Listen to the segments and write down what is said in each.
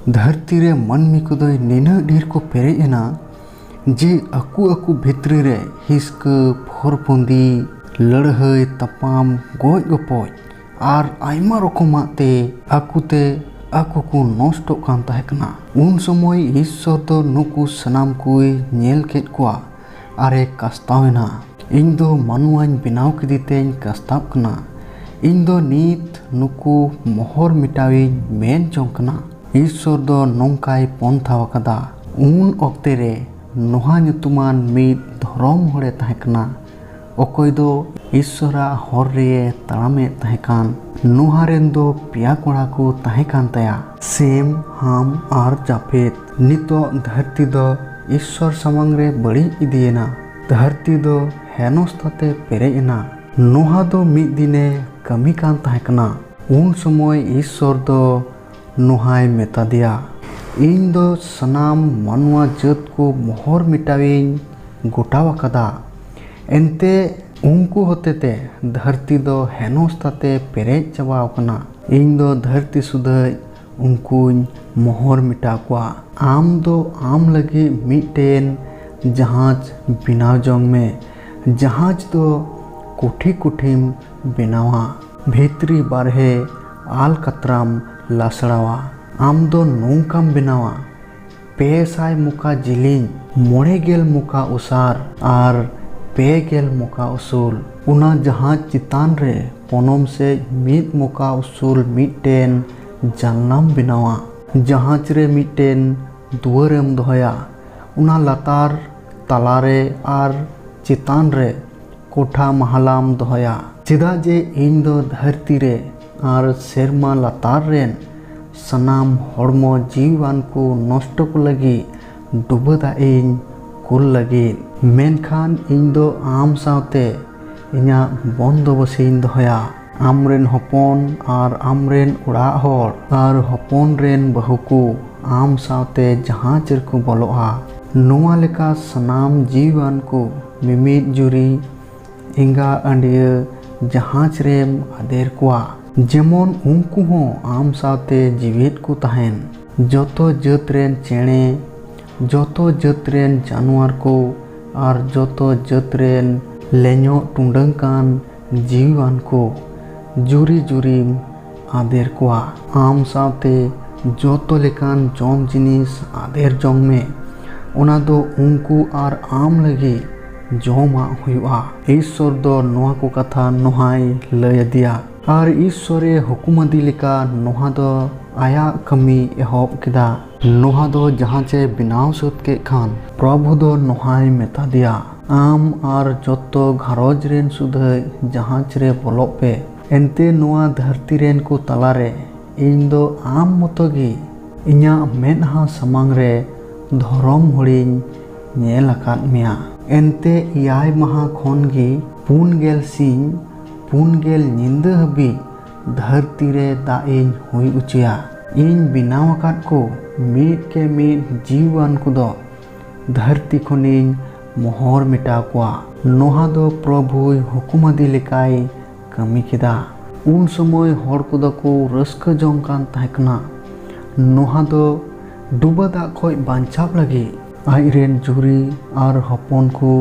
धरती रे मानमी को निना ढेर को पेरेज एना जे अकु अकु भितरी रे हिस्का फोरपुंदी लड़हई तपाम गोज गपोज और आयमा रकमाते आकुते आकु को नष्टो कान ताहेकना। उन समय ईश्वर तो नुकु सनाम कोई नेल केट कोआ आरे कास्तावेना इन दो मानुआन बिनाव किदितेन कास्ताव कना। इन दो नीत नुकु मोहर मिटावी मेन जोंकना। ईश्वर दो नोंकाय पंथा वकदा उन ऑक्ते रे नोहा ᱧᱩᱛᱩᱢᱟᱱ ᱢᱤᱫ ᱫᱷᱚᱨᱚᱢ ᱦᱚᱲᱮ ᱛᱟᱦᱮᱸᱠᱟᱱᱟ ᱚᱠᱚᱭ ᱫᱚ ईश्वराᱜ ᱦᱚᱨ ᱨᱮ ᱛᱟᱲᱟᱢᱮᱫ ᱛᱟᱦᱮᱸᱠᱟᱱ। ᱱᱳᱦᱟ ᱨᱮᱱ ᱫᱚ ᱯᱮᱭᱟ ᱠᱚᱲᱟ ᱠᱚ ᱛᱟᱦᱮᱸᱠᱟᱱ ᱛᱟᱭᱟ ᱥᱮᱢ ᱦᱟᱢ ᱟᱨ ᱡᱟᱯᱮᱛ। ᱱᱤᱛᱚᱜ ᱫᱷᱟᱹᱨᱛᱤ ᱫᱚ ईश्वर ᱥᱟᱢᱟᱝ ᱨᱮ ᱵᱟᱹᱲᱤᱡ ᱤᱫᱤᱭᱮᱱᱟ। ᱫᱷᱟᱹᱨᱛᱤ ᱫᱚ ᱦᱮᱱᱚᱥᱛᱟᱛᱮ ᱯᱮᱨᱮᱡ ᱮᱱᱟ। ᱱᱳᱦᱟ ᱫᱚ ᱢᱤᱫ ᱫᱤᱱᱮ ᱠᱟᱹᱢᱤ ᱠᱟᱱ ᱛᱟᱦᱮᱸᱠᱟᱱᱟ। ᱩᱱ ᱥᱚᱢᱚᱭ ईश्वर ᱫᱚ ᱱᱳᱦᱟᱭ ᱢᱮᱛᱟᱫᱮᱭᱟ इन दो सनाम मानवा जात को मोहर मिटावीन गोटावकदा एनते उनको होतेते धरती दो हेनोस्ताते पेरेज चाबावकना। इन दो धरती सुधई उनको मोहर मिटाकुआ। आम दो आम लगे मिटेन जहाज बिनाव जोंग में जहाज दो कुठी कुठीम बिनावा भीतरी बारहे आल कतराम लासड़ावा। आम दो नौकाम बनावा 500 मुका जिलिंग 9 मुका उसार और 2 मुका उसूल। उना जहाज चितान रे पोनम से 1 मुका उसूल मिटेन जानलाम बनावा। जहाज रे मिटेन दुआरेम दोहया उना लतार तलारे और चितान रे कोठा महलाम दोहया। चिदा जे इन दो धरती रे और सेरमा लतार रेन सनाम हड़मो जीवान को नष्ट को लगी डुबदा इन कुल लगी। मेनखान इन दो आम सावते इना बंदोबसेन दोहया। आमरेन हपन और आमरेन उड़ा हर और हपन रेन बहु को आम सावते जहाज को बोलोआ। नोआ लेका सनाम जीवान को मिमित जुरी इंगा अंडिया जहाज रेम आदेर कुआ। जेमन उनको हों आम सावते जीवित को तहन जोतो जात रेन चेणे जोतो जात रेन जानवर को और जोतो जात रेन लेñो टुंडंकान जीवान को जुरी जुरी आदेर कुआ। आम सावते जोतो लेकान जम जिनिस आदेर जोंग में उना दो उनको और आम लगी जोमा हुआ। ईश्वर दो नोहा को कथा नोहाय लय दिया और ईश्वरे हुकुमदी लेका नोहा दो आया कमी एहब किदा। नोहा दो जहाजे बिनाव सुत के खान प्रभु दो नोहाय मेता दिया आम और जोतो घारोज रेन सुधई जहाज रे बोलो पे एनते नोआ धरती रेन को तलारे इन दो आम मतोगी इन्या मेनहा समांग रे धरम हड़ीन नेल आकाद मिया। एनते 6 माह खनगी 4 सिंह 4 निंदा हबी धरती रे दाइन हुई उचिया। इन बिनाव आकाद को मीट के मीट जीवान को दो धरती खनिन मोहर मिटाकुआ। नोहा दो प्रभु हुकुमदी लेकाय कमी किदा। उन समय हर को दो को रस्क जोंकान तहकना। नोहा दो डुबदा खोय बांचाव लगी आइरेन जुरी और हपन को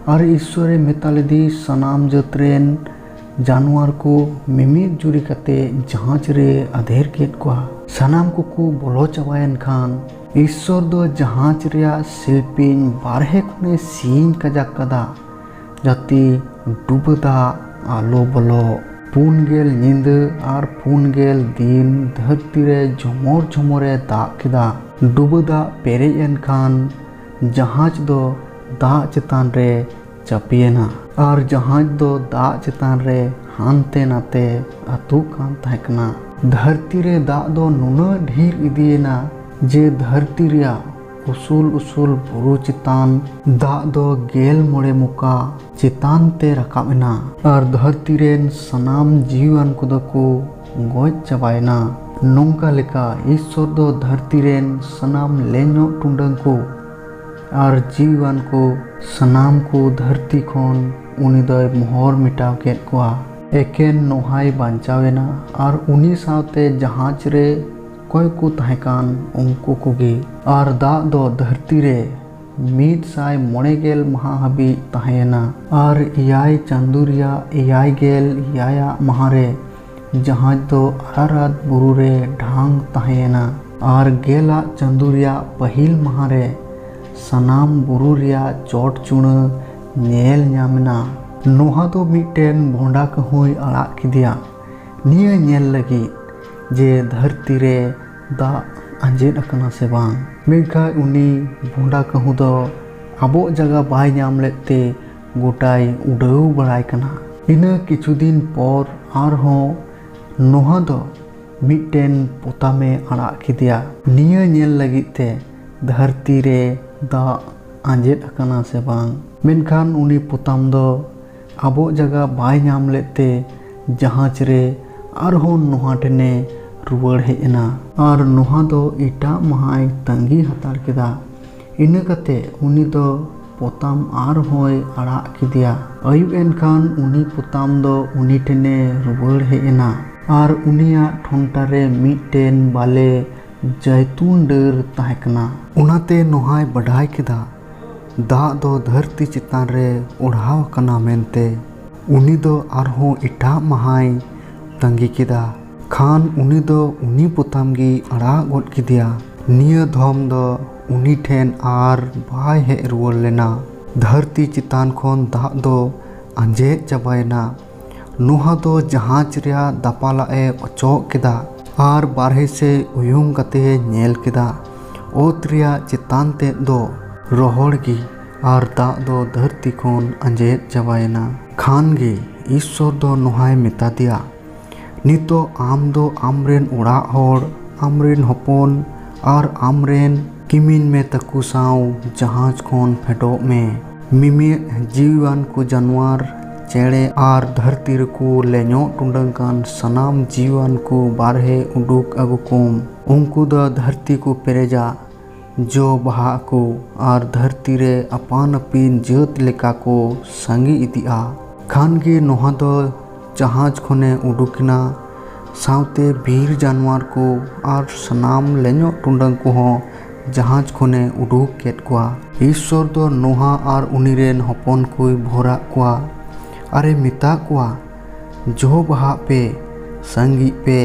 और ईश्वरे मेतालेदी सनाम जतरेन जानवर को मिमित जुरी कते जहाज रे अधेर केट को सनाम को बोलो चाबायन खान ईश्वर दो जहाज रिया शिल्पीन बारहे खुने सीन कजाक कदा जाति डुबदा आलो बोलो 4 नींद और 4 दिन धरती रे झमोर झमोरे दाग किदा। डुबदा पेरेजन खान जहाज दो दाग चितान रे चापियना और जहाज दो दाग चितान रे हानते नाते आतु कान तहकना। धरती रे दाग दो नुना ढेर इदियना जे धरती रिया उसूल उसूल बुरु चितान दाग दो 9 मुका चितान ते रकाबना और धरती रेन सनाम जीवन को गोज चाबायना। नोंका लेका ईश्वर दो धरती रेन सनाम लेñो टुंडंग को और जीवन को सनाम को धरती खन उनी दो मोहर मिटाव केट कोआ। एकेन नोहाय बांचावेना और उनी सावते जहाज रे ᱚᱠᱚᱭ ᱠᱚ ᱛᱟᱦᱮᱸ ᱠᱟᱱ ᱩᱱᱠᱩ ᱠᱚᱜᱮ ᱟᱨ ᱫᱟᱜ ᱫᱚ ᱫᱷᱟᱹᱨᱛᱤ ᱨᱮ 150 ᱢᱟᱦᱟ ᱦᱟᱹᱵᱤᱡ ᱛᱟᱦᱮᱸᱭᱮᱱᱟ ᱟᱨ 7 ᱪᱟᱸᱫᱳ ᱨᱮᱭᱟᱜ 7 ᱢᱟᱦᱟ ᱨᱮ ᱡᱟᱦᱟᱡ ᱫᱚ ᱟᱨᱟᱨᱟᱛ ᱵᱩᱨᱩ ᱨᱮ ᱰᱷᱟᱝ ᱛᱟᱦᱮᱸᱭᱮᱱᱟ ᱟᱨ 10 ᱪᱟᱸᱫᱳ ᱨᱮᱭᱟᱜ ᱯᱟᱹᱦᱤᱞ ᱢᱟᱦᱟ ᱨᱮ ᱥᱟᱱᱟᱢ ᱵᱩᱨᱩ ᱨᱮᱭᱟᱜ ᱪᱚᱴ ᱪᱩᱲᱟᱹ ᱧᱮᱞ ᱧᱟᱢᱮᱱᱟ। ᱱᱚᱦᱟ ᱫᱚ ᱢᱤᱫᱴᱮᱱ ᱵᱷᱚᱸᱰᱟ ᱠᱟᱹᱦᱩᱭ ᱟᱲᱟᱜ ᱠᱮᱫᱮᱭᱟ ᱱᱤᱭᱟᱹ ᱧᱮᱞ ᱞᱟᱹᱜᱤᱫ ᱡᱮ ᱫᱷᱟᱹᱨᱛᱤ ᱨᱮ ᱫᱟᱜ ᱟᱸᱡᱮᱫ ᱟᱠᱟᱱᱟ ᱥᱮ ᱵᱟᱝ। ᱢᱮᱱᱠᱷᱟᱱ ᱩᱱᱤ ᱵᱷᱚᱸᱰᱟ ᱠᱟᱹᱦᱩ ᱫᱚ ᱟᱵᱚᱜ ᱡᱟᱭᱜᱟ ᱵᱟᱭ ᱧᱟᱢ ᱞᱮᱫ ᱛᱮ ᱜᱚᱴᱟᱭ ᱩᱰᱟᱹᱣ ᱵᱟᱲᱟᱭ ᱠᱟᱱᱟ। ᱤᱱᱟᱹ ᱠᱤᱪᱷᱩ ᱫᱤᱱ ᱯᱚᱨ ᱟᱨᱦᱚᱸ ᱱᱚᱦᱟ ᱫᱚ ᱢᱤᱫᱴᱮᱱ ᱯᱚᱛᱟᱢᱮ ᱟᱲᱟᱜ ᱠᱮᱫᱮᱭᱟ ᱱᱤᱭᱟᱹ ᱧᱮᱞ ᱞᱟᱹᱜᱤᱫ te dharti re da anjet akana se bang menkan uni potam do abo jaga bai nyam lete jahaj re arhon noha tene ruwar hej ena ar noha do eta mahai tangi hatar keda ina kate uni do potam arhoy arak kidia ayub enkhan uni potam do uni tene ruwar hej ena ar unia thontare miten bale जैतून डर तहकना उनाते नोहाय बढ़ाई केदा दा दो धरती चितान रे उड़ाव कना मेनते उनी दो आरहों इटा महाय तंगी केदा खान उनी दो उनी पुतामगी अड़ा गोट किदिया निय धोम दो उनी ठेन आर बाय हे रुवल लेना धरती चितान खोन दा दो अंजे चबायना नोहा दो जहाज रिया दपाला ए अचोक केदा आर बारहे से उयुम कते नेल केदा ओत रिया चितान ते दो रोहड़ गी आर दा दो धरती खोन अंजेत चबायना खान गे ईश्वर दो नोहाय मेता दिया नितो आम दो आमरेन उड़ा होड़ आमरेन हपोन आर आमरेन किमिन में तकु साव जहाज खोन फेटो में मिमे जीवान को जानवर चेड़े आर धरती को लेनो टुंडंकान सनाम जीवन को बारहे उडुक अगुकुम उनको द धरती को पेरेजा जो बहा को आर धरती रे अपान अपिन जत लेका को संगी इतिआ खान गे नोहा दो जहाज खोने उडुकना सावते बीर जानवर को आर सनाम लेनो टुंडंग को हो जहाज खोने उडुक केट कुआ ईश्वर दो नोहा आर उनिरेन हपन को भोरा कुआ अरे मिता कुआ जो बहा पे संगी पे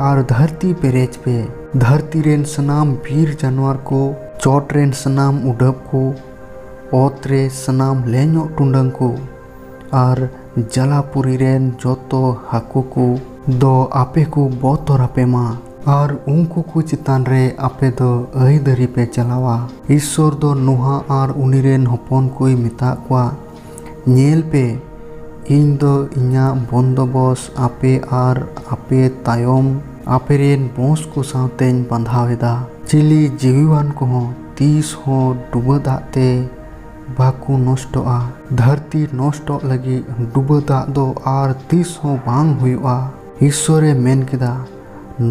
और धरती पेरेज पे धरती रेन सनाम वीर जानवर को चोट रेन सनाम उडब को ओत रे सनाम लेनो टुंडंग को और जलापुरी रेन जोतो हाकु को दो आपे को बोतोर आपे मा और उनको को चितान रे आपे दो अही दरी पे चलावा ईश्वर दो नोहा और उनिरेन हपन कोई मिता कुआ नेल पे इन दो इन्या बंदोबस आपे आर आपे तायम आपे रेन बोस को सावतेन बंधावेदा चिली जीवान को हो 30 हो डुबो दाते बाकु नष्टोआ धरती नष्टो लगी डुबो दा दो आर 30 हो बांग हुआ ईश्वरे मेन केदा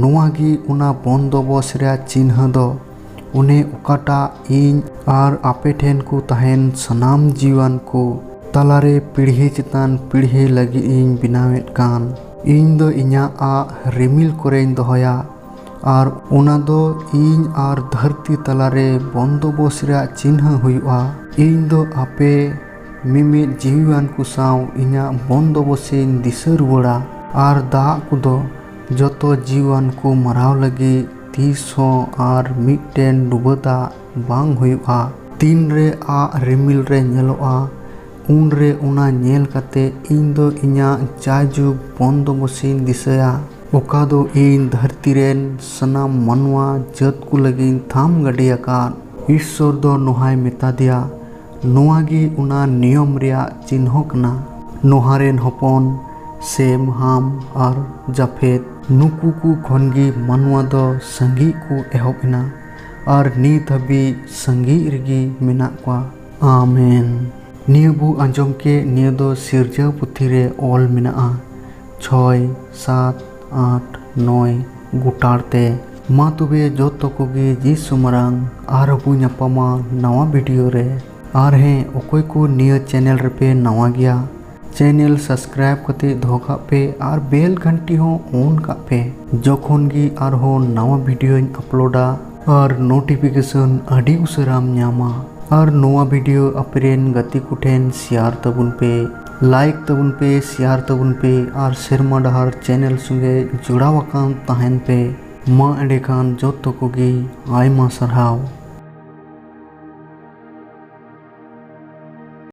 नोआगी उना बंदोबस रे चिन्ह दो उन्हें उकाटा इन आर आपे ठेन को तहेन सनाम जीवन को तलारे पीढ़ी चितान पीढ़ी लगी इन बिनावेट कान इन दो इन्या आ रिमिल कोरेन दोहया और उना दो इन आर धरती तलारे बंदोबस रे चिन्ह हुआ इन दो आपे मिमि जीवान को साव इन्या बंदोबसिन दिसर रुवड़ा आर दा को दो जतो जीवान को मराव लगी 30 हो आर मिटटेन डुबदा बांग हुआ तीन रे आ रिमिल रे नेलोआ उन रे उना नेल कते इन दो इन्या जाजुग बंदोबसिन दिसया ओका दो इन धरती रेन सनाम मनवा जत को लगिन थाम गडिया का ईश्वर दो नोहाय मेता दिया नोआगी उना नियम रिया चिन्ह कना नोहारेन हपन सेम हाम और जाफेत नुकु को खनगी मनवा दो संगी को एहोबना और नीत हबी संगी रिगी मेना को आमेन नियबु आंजम के निय दो सिरजा पुथी रे ऑल मेना 6, 7, 8, 9 गुटारते मा तुबे जोतो कोगे जिसु मरांग आरबु न्यापामा नवा वीडियो रे आर हैं ओकोय को निय चैनल रे पे नवा गया चैनल सब्सक्राइब करते दोहो काग पे और बेल घंटी हो ऑन काग पे जखन गी आरहो नवा वीडियो अपलोडा और नोटिफिकेशन अड़ी उसराम न्यामा और नवा वीडियो अपरेन गति कुठेन शेयर तबुन पे लाइक तबुन पे शेयर तबुन पे और सेरमा डहार चैनल संगे जुड़ाव अकान तहन पे मा एंडेखान जोतो कोगी आयमा सरहाव।